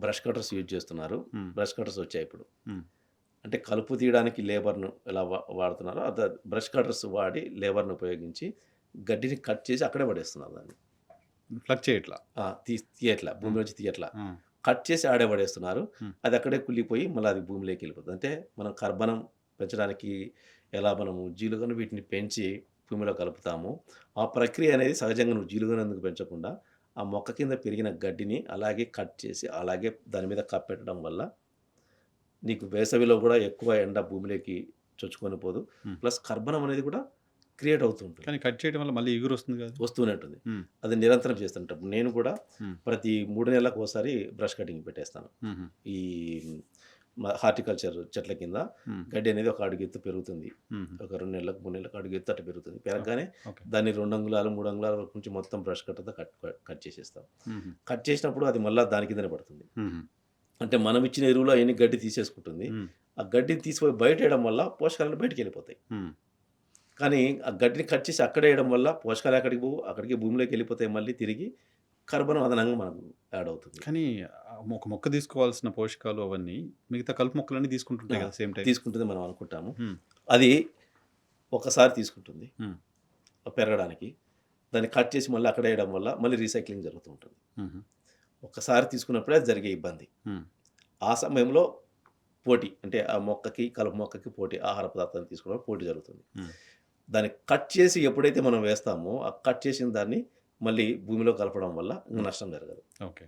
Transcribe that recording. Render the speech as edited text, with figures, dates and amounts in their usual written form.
Brush cutters use చేస్తున్నారు. హ్మ్. Brush cutters వచ్చాయి ఇప్పుడు. హ్మ్. అంటే కలుపు తీయడానికి లేబర్‌ను ఎలా వాడుతున్నారో బ్రష్ కట్టర్స్ వాడి లేబర్‌ని ఉపయోగించి గడ్డిని కట్ చేసి అక్కడే పడేస్తున్నారు దాన్ని. ప్లగ్ చేయట్లా. తీయట్లా. హ్మ్. భూమిలోంచి తీయట్లా. ఆ! కట్ చేసి ఆడే పడేస్తున్నారు. హ్మ్. అది అక్కడే కుళ్ళిపోయి మళ్ళీ అది భూమిలోకెళ్ళిపోతుంది. అంటే మనం కర్బనం పెంచడానికి ఎలా మనము జీలుగను వీటిని పెంచి భూమిలో కలుపుతామో, ఆ ప్రక్రియ అనేది సహజంగా నువ్వు జీలుగను ఎందుకు పెంచకుండా, ఆ మొక్క కింద పెరిగిన గడ్డిని అలాగే కట్ చేసి, అలాగే దాని మీద కప్పెట్టడం వల్ల నీకు వేసవిలో గూడా ఎక్కువ ఎండ భూమిలోకి చొచ్చుకొని పోదు. హ్మ్. ప్లస్ కర్బనం అనేది కూడా క్రియేట్ అవుతూ ఉంటుంది. కానీ కట్ చేయడం వల్ల మళ్ళీ ఇగురొస్తుంది గదా! వస్తూనే ఉంటుంది. హ్మ్. అది నిరంతరం చేస్తుంటాం. నేను కూడా హ్మ్. ప్రతి 3 నెలలకోసారి బ్రష్ కటింగ్ పెట్టేస్తాను. హుహు. ఈ హార్టికల్చర్ చెట్ల కింద హ్మ్. గడ్డి అనేది ఒక అడుగెత్తు పెరుగుతుంది. హుహు. ఒక 2 నెలలకు, 3 నెలలకు అడుగెత్తు అట్ట పెరుగుతుంది. ఓకే. పెరగగానే ఓకే. దాన్ని 2 అంగుళాలు, 3 అంగుళాల వరకు నుంచి మొత్తం బ్రష్ కట్టర్‌తో కట్ చేసేస్తాం. హుహు. కట్ చేసినప్పుడు అది మళ్ళా దాని కిందనే పడుతుంది. హుహు. అంటే మనం ఇచ్చిన ఎరువులు అయన్నీ గడ్డి తీసేసుకుంటుంది. హ్మ్. ఆ గడ్డిని తీసిపోయి బయటేయడం వల్ల పోషకాలన్నీ బయటికెళ్ళిపోతాయి. హ్మ్. కానీ ఆ గడ్డిని కట్ చేసి అక్కడే ఏయడం వల్ల పోషకాలు ఎక్కడికి పోవు. అక్కడికి భూమిలోకెళ్ళిపోతాయి మళ్ళీ తిరిగి. కర్బనం అదనంగా మనకు యాడ్ అవుతుంది. కానీ ఒక మొక్క తీసుకోవాల్సిన పోషకాలు అవన్నీ మిగతా కలుపు మొక్కలన్నీ ఆ! తీసుకుంటుంటాయి గదా! Same time. తీసుకుంటుంది మనం అనుకుంటాము. హ్మ్. అది ఒకసారి తీసుకుంటుంది హ్మ్. పెరగడానికి. దాన్ని కట్ చేసి మళ్ళీ అక్కడే ఏయడం వల్ల మళ్ళీ రీసైక్లింగ్ జరుగుతూ ఉంటుంది. హుహు. ఒక్కసారి తీసుకున్నప్పుడే అది జరిగే ఇబ్బంది. హ్మ్. ఆ సమయంలో పోటీ అంటే ఆ మొక్కకి, కలుపు మొక్కకి పోటీ ఆహార పదార్థాన్ని తీసుకోవడం పోటీ జరుగుతుంది. హ్మ్. దాన్ని కట్ చేసి ఎప్పుడైతే మనం వేస్తామో, ఆ కట్ చేసిన దాన్ని మళ్ళీ భూమిలో కలపడం వల్ల ఇంక హ్మ్. నష్టం జరగదు. ఓకే.